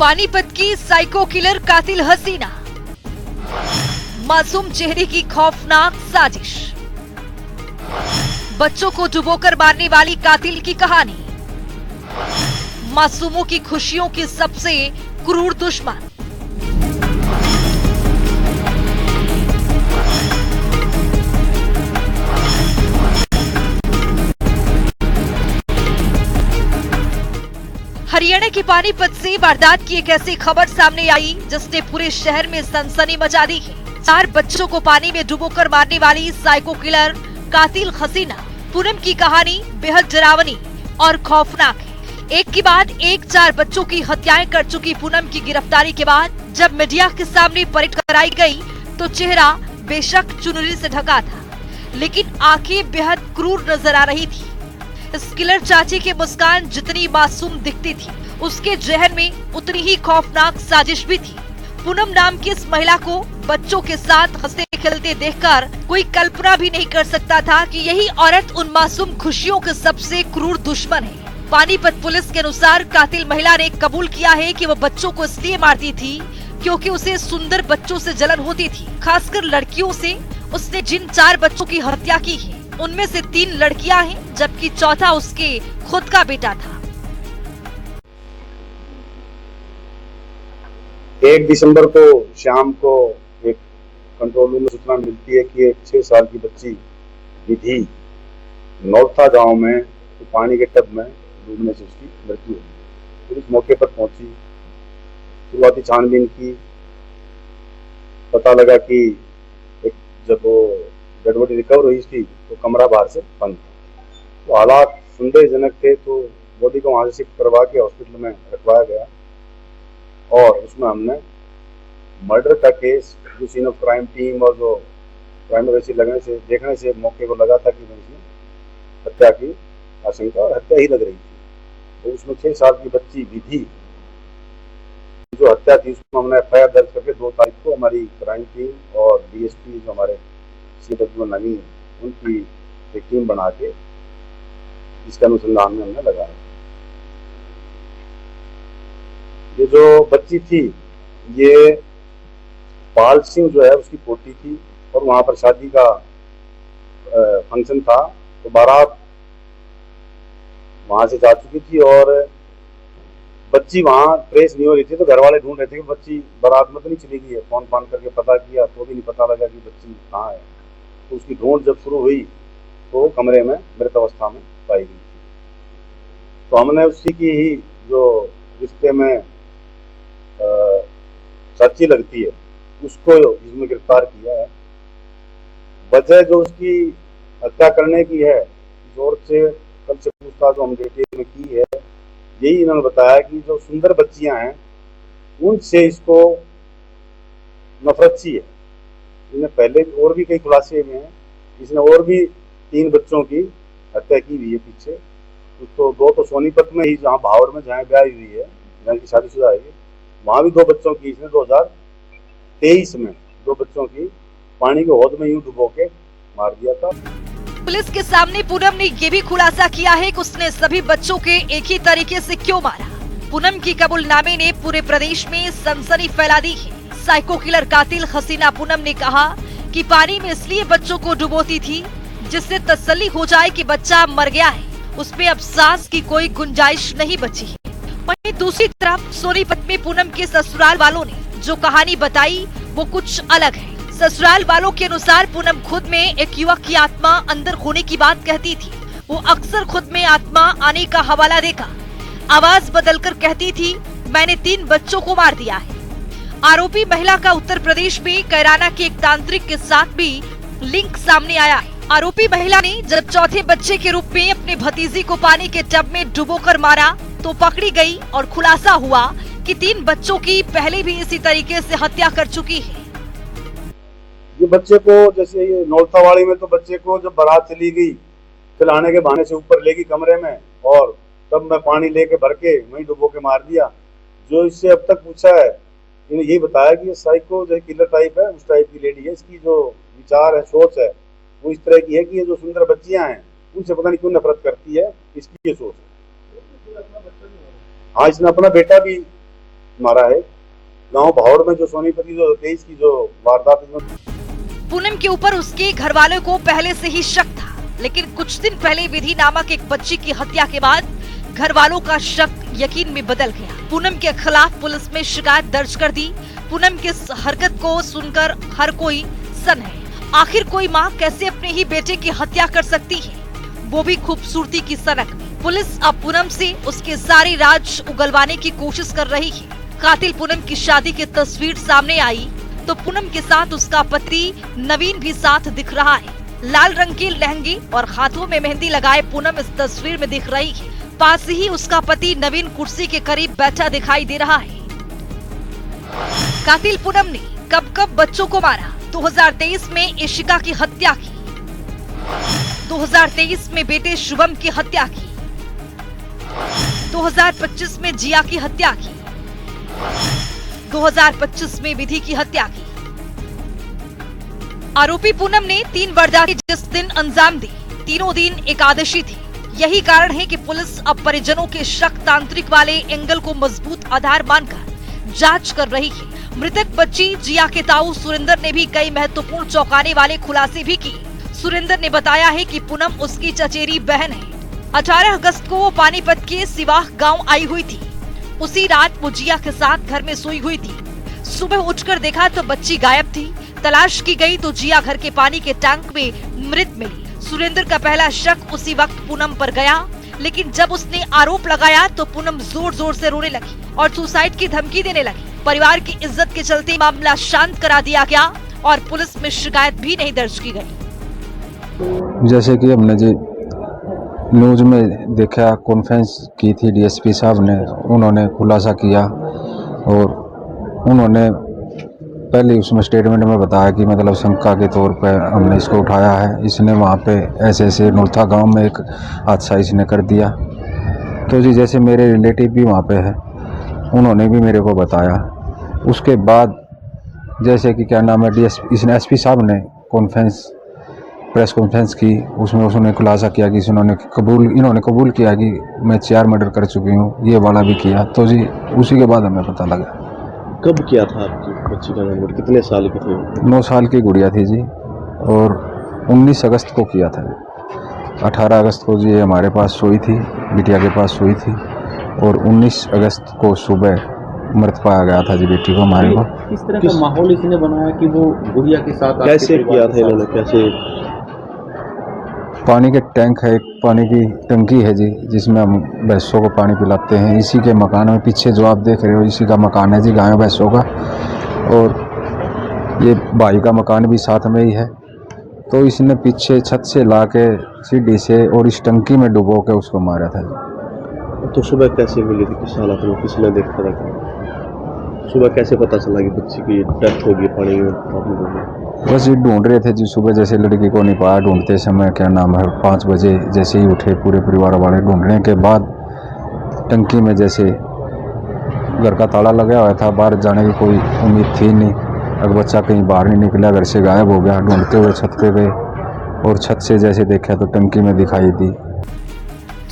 पानीपत की psycho killer कातिल हसीना, मासूम चेहरे की खौफनाक साजिश, बच्चों को डुबोकर मारने वाली कातिल की कहानी, मासूमों की खुशियों की सबसे क्रूर दुश्मन। हरियाणा के पानीपत से वारदात की एक ऐसी खबर सामने आई जिसने पूरे शहर में सनसनी मचा दी है। 4 बच्चों को पानी में डुबोकर मारने वाली साइको किलर कातिल हसीना पूनम की कहानी बेहद डरावनी और खौफनाक है। एक के बाद एक 4 बच्चों की हत्याएं कर चुकी पूनम की गिरफ्तारी के बाद जब मीडिया के सामने परेड कराई गई तो चेहरा बेशक चुनरी से ढका था, लेकिन आंखें बेहद क्रूर नजर आ रही थी। इस किलर चाची की मुस्कान जितनी मासूम दिखती थी, उसके जहन में उतनी ही खौफनाक साजिश भी थी। पूनम नाम की इस महिला को बच्चों के साथ हंसते खेलते देखकर कोई कल्पना भी नहीं कर सकता था कि यही औरत उन मासूम खुशियों के सबसे क्रूर दुश्मन है। पानीपत पुलिस के अनुसार कातिल महिला ने कबूल किया है कि वो बच्चों को इसलिए मारती थी क्योंकि उसे सुंदर बच्चों से जलन होती थी, खासकर लड़कियों से। उसने जिन 4 बच्चों की हत्या की है उनमें से 3 लड़कियां हैं, जबकि चौथा उसके खुद का बेटा था। 1 दिसंबर को शाम को एक कंट्रोल रूम में सूचना मिलती है कि एक 6 साल की बच्ची विधि नौथा गांव में तो पानी के टब में डूबने से उसकी मृत्यु हुई। पुलिस मौके पर पहुंची, शुरुआती छानबीन की, पता लगा कि जब वो डेड बॉडी रिकवर हुई इसकी तो कमरा बाहर से बंद था। तो हालात संदेहजनक थे, तो बॉडी को वहां से शिफ्ट करवा के हॉस्पिटल में रखवाया गया और उसमें हमने मर्डर का केस जो सीन ऑफ क्राइम टीम और जो क्राइम वैसी देखने से मौके को लगा था कि इसमें हत्या की आशंका और हत्या ही लग रही थी। तो उसमें 6 साल की बच्ची विधि जो हत्या थी उसमें हमने FIR दर्ज करके 2 तारीख को हमारी क्राइम टीम और DSP जो हमारे CW नवी उनकी एक टीम बना के इसके अनुसंधान में हमने लगाया। ये जो बच्ची थी ये पाल सिंह जो है उसकी पोती थी और वहां पर शादी का फंक्शन था, तो बारात वहां से जा चुकी थी और बच्ची वहां ट्रेस नहीं हो रही थी। तो घर वाले ढूंढ रहे थे कि बच्ची बारात में तो नहीं चली गई है। फोन करके पता किया तो भी नहीं पता लगा कि बच्ची कहाँ है। तो उसकी ढूंढ जब शुरू हुई तो कमरे में मृत अवस्था में पाई गई। तो हमने उसी की ही जो रिश्ते में चाची लगती है उसको इसमें गिरफ्तार किया है। वजह जो उसकी हत्या करने की है, जोर से कल से पूछताछ जो हम डिटेल में की है, यही इन्होंने बताया कि जो सुंदर बच्चियां हैं उनसे इसको नफरत सी है। इन्हें पहले और भी कई खुलासे हुए हैं, इसने और भी 3 बच्चों की हत्या की हुई है पीछे। तो 2 तो सोनीपत में ही जहाँ भावर में जहाँ ब्याह हुई है, जहाँ की शादीशुदा है, वहाँ भी 2 बच्चों की इसने 2023 में 2 बच्चों की पानी के हौद में यूं डुबो के मार दिया था। पुलिस के सामने पूनम ने ये भी खुलासा किया है कि उसने सभी बच्चों के एक ही तरीके से क्यों मारा। पूनम की कबूलनामे ने पूरे प्रदेश में सनसनी फैला दी है। साइको किलर कातिल हसीना पूनम ने कहा कि पानी में इसलिए बच्चों को डुबोती थी जिससे तसल्ली हो जाए कि बच्चा मर गया है, उसमें अब सांस की कोई गुंजाइश नहीं बची है। वहीं दूसरी तरफ सोनीपत में पूनम के ससुराल वालों ने जो कहानी बताई वो कुछ अलग है। ससुराल वालों के अनुसार पूनम खुद में एक युवक की आत्मा अंदर होने की बात कहती थी। वो अक्सर खुद में आत्मा आने का हवाला देकर आवाज बदलकर कहती थी, मैंने 3 बच्चों को मार दिया है। आरोपी महिला का उत्तर प्रदेश में कैराना के एक तांत्रिक के साथ भी लिंक सामने आया है। आरोपी महिला ने जब चौथे बच्चे के रूप में अपने भतीजी को पानी के टब में डुबोकर मारा तो पकड़ी गई और खुलासा हुआ कि 3 बच्चों की पहले भी इसी तरीके से हत्या कर चुकी है। ये बच्चे को जैसे ये नौलतावाड़ी में तो बच्चे को जब बारात चली गई खिलाने के बहाने से ऊपर लेगी कमरे में और तब मैं पानी लेके भर के वहीं डुबो के मार दिया। जो इससे अब तक पूछा है इन्हें यही बताया कि ये साइको जो किलर टाइप है उस टाइप की लेडी है। इसकी जो विचार है, सोच है वो इस तरह की है कि ये जो सुंदर बच्चियां हैं उनसे पता नहीं क्यों नफरत करती है, इसकी ये सोच है। हाँ, इसने अपना बेटा भी मारा है। गांव भावड़ में जो सोनीपति जो 23 की जो वारदात है, पूनम के ऊपर उसके घर वालों को पहले से ही शक था, लेकिन कुछ दिन पहले विधि नामक एक बच्ची की हत्या के बाद घर वालों का शक यकीन में बदल गया। पूनम के खिलाफ पुलिस में शिकायत दर्ज कर दी। पूनम की इस हरकत को सुनकर हर कोई सन है। आखिर कोई माँ कैसे अपने ही बेटे की हत्या कर सकती है, वो भी खूबसूरती की सनक में। पुलिस अब पूनम से उसके सारे राज उगलवाने की कोशिश कर रही है। कातिल पूनम की शादी की तस्वीर सामने आई तो पूनम के साथ उसका पति नवीन भी साथ दिख रहा है। लाल रंग की लहंगी और हाथों में मेहंदी लगाए पूनम इस तस्वीर में दिख रही है। पास ही उसका पति नवीन कुर्सी के करीब बैठा दिखाई दे रहा है। कातिल पूनम ने कब कब बच्चों को मारा। 2023 में इशिका की हत्या की, 2023 में बेटे शुभम की हत्या की, 2025 में जिया की हत्या की, 2025 में विधि की हत्या की। आरोपी पूनम ने 3 वारदातें जिस दिन अंजाम दी, तीनों दिन एकादशी थी। यही कारण है कि पुलिस अब परिजनों के शक तांत्रिक वाले एंगल को मजबूत आधार मानकर जांच कर रही है। मृतक बच्ची जिया के ताऊ सुरेंद्र ने भी कई महत्वपूर्ण चौंकाने वाले खुलासे भी किए। सुरेंद्र ने बताया है कि पूनम उसकी चचेरी बहन है। 18 अगस्त को वो पानीपत के सिवाह गांव आई हुई थी। उसी रात वो जिया के साथ घर में सोई हुई थी। सुबह उठकर देखा तो बच्ची गायब थी। तलाश की गई तो जिया घर के पानी के टैंक में मृत मिली। सुरेंद्र का पहला शक उसी वक्त पूनम पर गया, लेकिन जब उसने आरोप लगाया तो पूनम जोर जोर से रोने लगी और सुसाइड की धमकी देने लगी। परिवार की इज्जत के चलते मामला शांत करा दिया गया और पुलिस में शिकायत भी नहीं दर्ज की गई। जैसे कि हमने जी न्यूज में देखा, कॉन्फ्रेंस की थी डीएसपी साहब ने, उन्होंने खुलासा किया और उन्होंने पहले उसमें स्टेटमेंट में बताया कि मतलब शंका के तौर पर हमने इसको उठाया है। इसने वहाँ पे ऐसे नौथा गांव में एक हादसा इसने कर दिया। तो जी जैसे मेरे रिलेटिव भी वहाँ पे है, उन्होंने भी मेरे को बताया। उसके बाद जैसे कि क्या नाम है इसने एसपी साहब ने प्रेस कॉन्फ्रेंस की, उसमें उसने खुलासा किया कि इन्होंने कबूल किया कि मैं 4 मर्डर कर चुकी हूँ, ये वाला भी किया। तो जी उसी के बाद हमें पता लगा। कब किया था आपकी बच्ची का जन्म? कितने साल की थी? 9 साल की गुड़िया थी जी, और 19 अगस्त को किया था। 18 अगस्त को जी हमारे पास सोई थी, बिटिया के पास सोई थी, और 19 अगस्त को सुबह मृत पाया गया था जी बेटी को, हमारे को। किस तरह का माहौल इसने बनाया कि वो गुड़िया के साथ कैसे किया था इन्होंने? कैसे? पानी के टैंक है, एक पानी की टंकी है जी, जिसमें हम भैंसों को पानी पिलाते हैं। इसी के मकान में पीछे जो आप देख रहे हो, इसी का मकान है जी, गायों भैंसों का। और ये भाई का मकान भी साथ में ही है। तो इसने पीछे छत से ला के सीढ़ी से और इस टंकी में डुबो के उसको मारा था। तो सुबह कैसे मिली थी? किस हालत में? किसने देखा था? सुबह कैसे पता चला कि बच्ची की डेथ होगी पानी में? बस ये ढूंढ रहे थे जी सुबह, जैसे लड़की को नहीं पाया। ढूंढते समय क्या नाम है 5 बजे जैसे ही उठे पूरे परिवार वाले, ढूंढने के बाद टंकी में जैसे घर का ताला लगा हुआ था, बाहर जाने की कोई उम्मीद थी नहीं। अगर बच्चा कहीं बाहर नहीं निकला, घर से गायब हो गया। ढूंढते हुए छत पे गए और छत से जैसे देखा तो टंकी में दिखाई दी।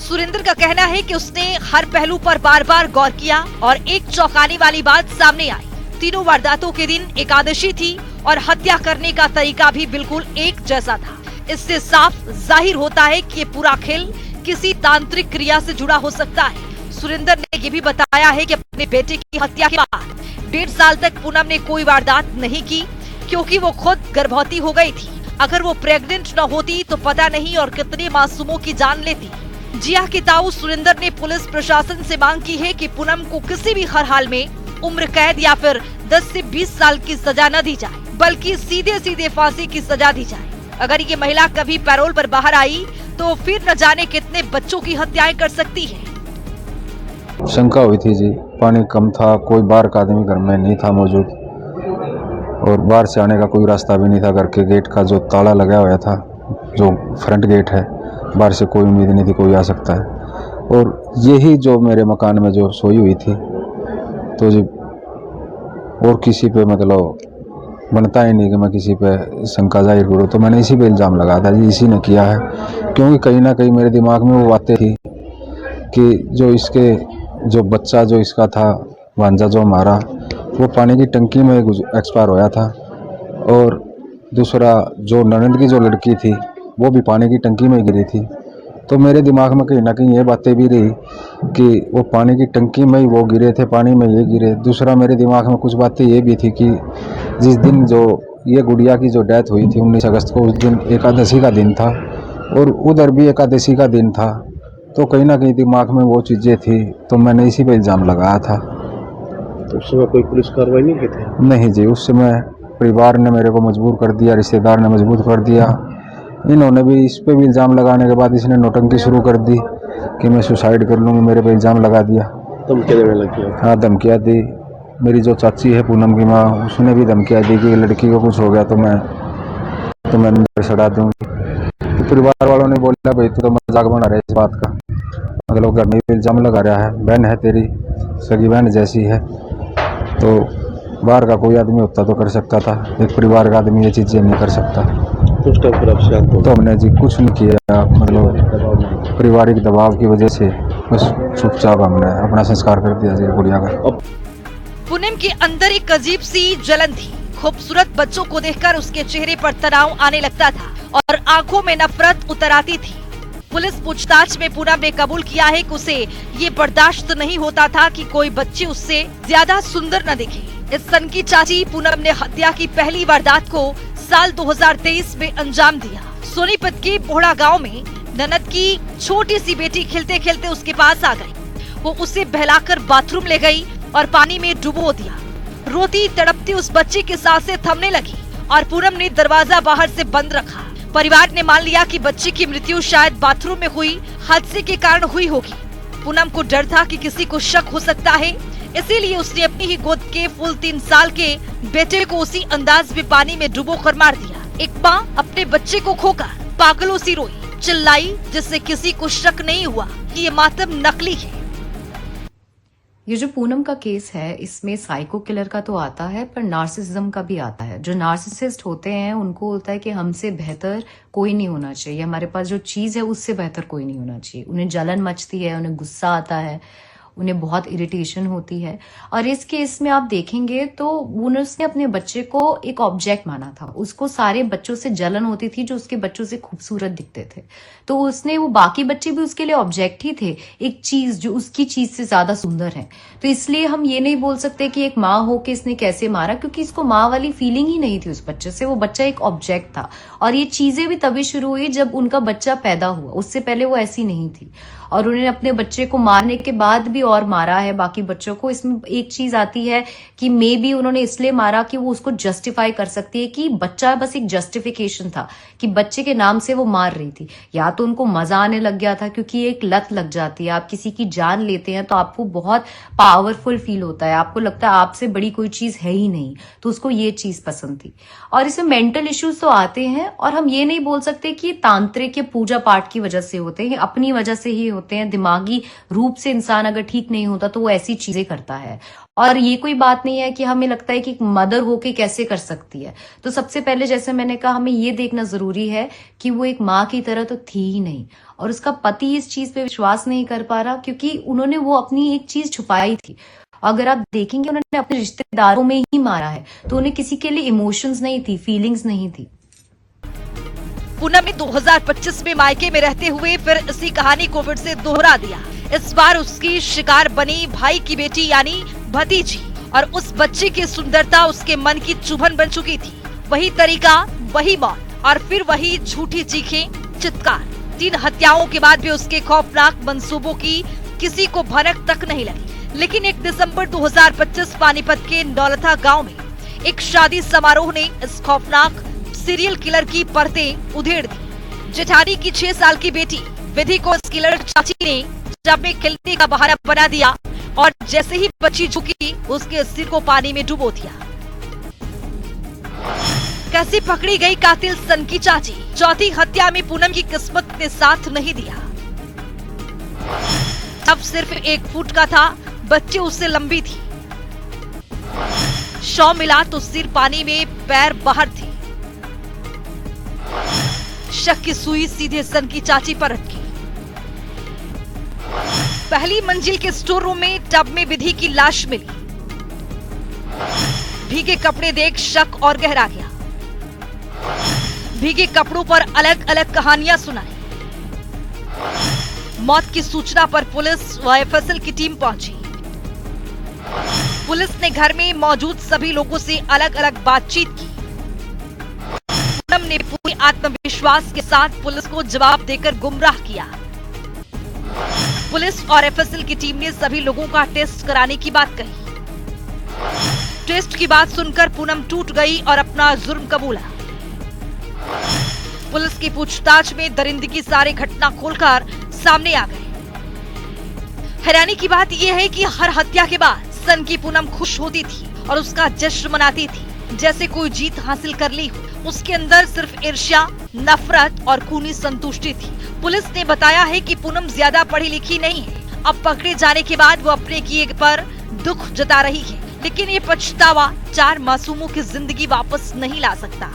सुरेंद्र का कहना है कि उसने हर पहलू पर बार बार गौर किया और एक चौंकाने वाली बात सामने आई। तीनों वारदातों के दिन एकादशी थी और हत्या करने का तरीका भी बिल्कुल एक जैसा था। इससे साफ जाहिर होता है कि ये पूरा खेल किसी तांत्रिक क्रिया से जुड़ा हो सकता है। सुरेंद्र ने ये भी बताया है कि अपने बेटे की हत्या के बाद 1.5 साल तक पूनम ने कोई वारदात नहीं की, क्योंकि वो खुद गर्भवती हो गई थी। अगर वो प्रेग्नेंट न होती तो पता नहीं और कितने मासूमों की जान लेती। जिया के ताऊ सुरेंद्र ने पुलिस प्रशासन से मांग की है कि पूनम को किसी भी हर हाल में उम्र कैद या फिर 10 से 20 साल की सजा न दी जाए, बल्कि सीधे फांसी की सजा दी जाए। अगर ये महिला कभी पैरोल पर बाहर आई तो फिर न जाने कितने बच्चों की हत्याएं कर सकती है। शंका हुई थी जी, पानी कम था, कोई बाहर का आदमी घर में नहीं था मौजूद, और बाहर से आने का कोई रास्ता भी नहीं था। घर के गेट का जो ताला लगा हुआ था, जो फ्रंट गेट है, बाहर से कोई उम्मीद नहीं थी कोई आ सकता है। और यही जो मेरे मकान में जो सोई हुई थी, तो जी और किसी पे मतलब बनता ही नहीं कि मैं किसी पे शंका जाहिर करूँ। तो मैंने इसी पे इल्ज़ाम लगाया था जी, इसी ने किया है। क्योंकि कहीं ना कहीं मेरे दिमाग में वो बातें थी कि जो बच्चा जो इसका था भांजा जो हमारा वो पानी की टंकी में एक्सपायर होया था, और दूसरा जो ननद की जो लड़की थी वो भी पानी की टंकी में गिरी थी। तो मेरे दिमाग में कहीं ना कहीं ये बातें भी रही कि वो पानी की टंकी में ही वो गिरे थे, पानी में ये गिरे। दूसरा मेरे दिमाग में कुछ बातें ये भी थी कि जिस दिन जो ये गुड़िया की जो डेथ हुई थी 19 अगस्त को, उस दिन एकादशी का दिन था और उधर भी एकादशी का दिन था। तो कहीं ना कहीं दिमाग में वो चीज़ें थी, तो मैंने इसी पे इल्ज़ाम लगाया था। तो उस समय कोई पुलिस कार्रवाई नहीं की थी? नहीं जी, उस समय परिवार ने मेरे को मजबूर कर दिया, रिश्तेदार ने मजबूर कर दिया। इन्होंने भी इस पे भी इल्ज़ाम लगाने के बाद इसने नौटंकी शुरू कर दी कि मैं सुसाइड कर लूँगी, मेरे पे इल्ज़ाम लगा दिया। धमकी देने लगी? हाँ, धमकियाँ दी। मेरी जो चाची है पूनम की माँ, उसने भी धमकियाँ दी कि लड़की को कुछ हो गया तो मैं अंदर सड़ा दूँगी। तो परिवार वालों ने बोला भाई तू तो मजाक बना रहा है इस बात का, मतलब घर में इल्ज़ाम लगा रहा है, बहन है तेरी, सगी बहन जैसी है। तो बाहर का कोई आदमी होता तो कर सकता था, एक परिवार का आदमी ये चीज़ें नहीं कर सकता। उस टाइम पर आप शांत हो? तो हमने जी कुछ नहीं किया, मतलब पारिवारिक दबाव की वजह से बस चुपचाप हमने अपना संस्कार कर दिया जी गुड़िया का। पूनम के अंदर एक अजीब सी जलन थी। खूबसूरत बच्चों को देखकर उसके चेहरे पर तनाव आने लगता था और आंखों में नफरत उतर आती थी। पुलिस पूछताछ में पूनम ने कबूल किया है कि उसे ये बर्दाश्त नहीं होता था कि कोई बच्ची उससे ज्यादा सुंदर न दिखे। इस सन की चाची पूनम ने हत्या की पहली वारदात को साल 2023 में अंजाम दिया। सोनीपत के बोहड़ा गांव में ननद की छोटी सी बेटी खेलते खेलते उसके पास आ गई। वो उसे बहलाकर बाथरूम ले गई और पानी में डुबो दिया। रोती तड़पती उस बच्ची की सांसें थमने लगी और पूनम ने दरवाजा बाहर से बंद रखा। परिवार ने मान लिया कि बच्ची की मृत्यु शायद बाथरूम में हुई हादसे के कारण हुई होगी। पूनम को डर था कि किसी को शक हो सकता है, इसीलिए उसने अपनी ही गोद के फुल 3 साल के बेटे को उसी अंदाज में पानी में डुबो कर मार दिया। एक माँ अपने बच्चे को खोकर पागलों सी रोई, चिल्लाई, जिससे किसी को शक नहीं हुआ कि ये मातम नकली है। ये जो पूनम का केस है, इसमें साइको किलर का तो आता है पर नार्सिसिज्म का भी आता है। जो नार्सिसिस्ट होते हैं उनको होता है कि हमसे बेहतर कोई नहीं होना चाहिए, हमारे पास जो चीज है उससे बेहतर कोई नहीं होना चाहिए। उन्हें जलन मचती है, उन्हें गुस्सा आता है, उन्हें बहुत इरिटेशन होती है। और इस केस में आप देखेंगे तो उसने अपने बच्चे को एक ऑब्जेक्ट माना था। उसको सारे बच्चों से जलन होती थी जो उसके बच्चों से खूबसूरत दिखते थे। तो उसने वो बाकी बच्चे भी उसके लिए ऑब्जेक्ट ही थे, एक चीज जो उसकी चीज से ज्यादा सुंदर है। तो इसलिए हम ये नहीं बोल सकते कि एक माँ हो के इसने कैसे मारा, क्योंकि इसको माँ वाली फीलिंग ही नहीं थी उस बच्चे से। वो बच्चा एक ऑब्जेक्ट था और ये चीजें भी तभी शुरू हुई जब उनका बच्चा पैदा हुआ। उससे पहले वो ऐसी नहीं थी। और उन्होंने अपने बच्चे को मारने के बाद भी और मारा है बाकी बच्चों को। इसमें एक चीज आती है कि मे बी उन्होंने इसलिए मारा कि वो उसको जस्टिफाई कर सकती है कि बच्चा बस एक जस्टिफिकेशन था कि बच्चे के नाम से वो मार रही थी। या तो उनको मजा आने लग गया था, क्योंकि एक लत लग जाती है। आप किसी की जान लेते हैं तो आपको बहुत पावरफुल फील होता है, आपको लगता है आपसे बड़ी कोई चीज है ही नहीं, तो उसको ये चीज पसंद थी। और इसमें मेंटल इश्यूज तो आते हैं और हम ये नहीं बोल सकते कि तांत्रिक या पूजा पाठ की वजह से होते हैं, अपनी वजह से ही होते हैं। दिमागी रूप से इंसान अगर ठीक नहीं होता तो वो ऐसी चीजें करता है। और ये कोई बात नहीं है कि हमें लगता है कि मदर होके कैसे कर सकती है। तो सबसे पहले जैसे मैंने कहा, हमें ये देखना जरूरी है कि वो एक माँ की तरह तो थी ही नहीं, और उसका पति इस चीज पे विश्वास नहीं कर पा रहा क्योंकि उन्होंने वो अपनी एक चीज छुपाई थी। अगर आप देखेंगे उन्होंने अपने रिश्तेदारों में ही मारा है, तो उन्हें किसी के लिए इमोशंस नहीं थी, फीलिंग्स नहीं थी। पूनम ने 2025 में मायके में रहते हुए फिर इसी कहानी को फिर से दोहरा दिया। इस बार उसकी शिकार बनी भाई की बेटी यानी भतीजी, और उस बच्चे की सुंदरता उसके मन की चुभन बन चुकी थी। वही तरीका, वही मौत और फिर वही झूठी चीखें, चित्कार। 3 हत्याओं के बाद भी उसके खौफनाक मंसूबों की किसी को भनक तक नहीं लगी। लेकिन 1 दिसंबर 2025 पानीपत के नौलथा गाँव में एक शादी समारोह ने इस खौफनाक सीरियल किलर की परतें उधेड़ दी। जेठानी की 6 साल की बेटी विधि को इस किलर चाची ने जब में खिलने का बहाना बना दिया और जैसे ही बच्ची झुकी उसके सिर को पानी में डुबो दिया। कैसे पकड़ी गई कातिल सन की चाची? चौथी हत्या में पूनम की किस्मत ने साथ नहीं दिया। अब सिर्फ 1 फुट का था, बच्ची उससे लंबी थी। शव मिला तो सिर पानी में, पैर बाहर थे। शक की सुई सीधे सन की चाची पर अटकी। पहली मंजिल के स्टोर रूम में टब में विधि की लाश मिली। भीगे कपड़े देख शक और गहरा गया। भीगे कपड़ों पर अलग अलग कहानियां सुनाई। मौत की सूचना पर पुलिस व एफएसएल की टीम पहुंची। पुलिस ने घर में मौजूद सभी लोगों से अलग अलग बातचीत की। पूनम ने पूरे आत्मविश्वास के साथ पुलिस को जवाब देकर गुमराह किया। पुलिस और एफएसएल की टीम ने सभी लोगों का टेस्ट कराने की बात कही। टेस्ट की बात सुनकर पूनम टूट गई और अपना जुर्म कबूला। पुलिस की पूछताछ में दरिंदगी सारे घटना खोलकर सामने आ गए। हैरानी की बात यह है कि हर हत्या के बाद सन की पूनम खुश होती थी और उसका जश्न मनाती थी जैसे कोई जीत हासिल कर ली हो। उसके अंदर सिर्फ ईर्ष्या, नफरत और खूनी संतुष्टि थी। पुलिस ने बताया है कि पूनम ज्यादा पढ़ी लिखी नहीं है। अब पकड़े जाने के बाद वो अपने किए पर दुख जता रही है, लेकिन ये पछतावा 4 मासूमों की जिंदगी वापस नहीं ला सकता।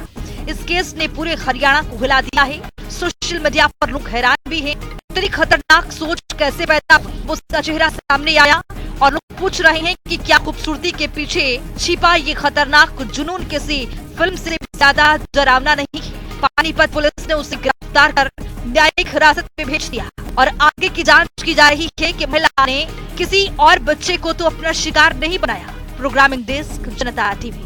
इस केस ने पूरे हरियाणा को हिला दिया है। सोशल मीडिया पर लोग हैरान भी हैं। इतनी खतरनाक सोच कैसे पैदा हुई, उसका चेहरा सामने आया और लोग पूछ रहे हैं कि क्या खूबसूरती के पीछे छिपा ये खतरनाक जुनून किसी फिल्म से ज्यादा डरावना नहीं है। पानीपत पुलिस ने उसे गिरफ्तार कर न्यायिक हिरासत में भेज दिया और आगे की जांच की जा रही है कि महिला ने किसी और बच्चे को तो अपना शिकार नहीं बनाया। प्रोग्रामिंग डेस्क, जनता टीवी।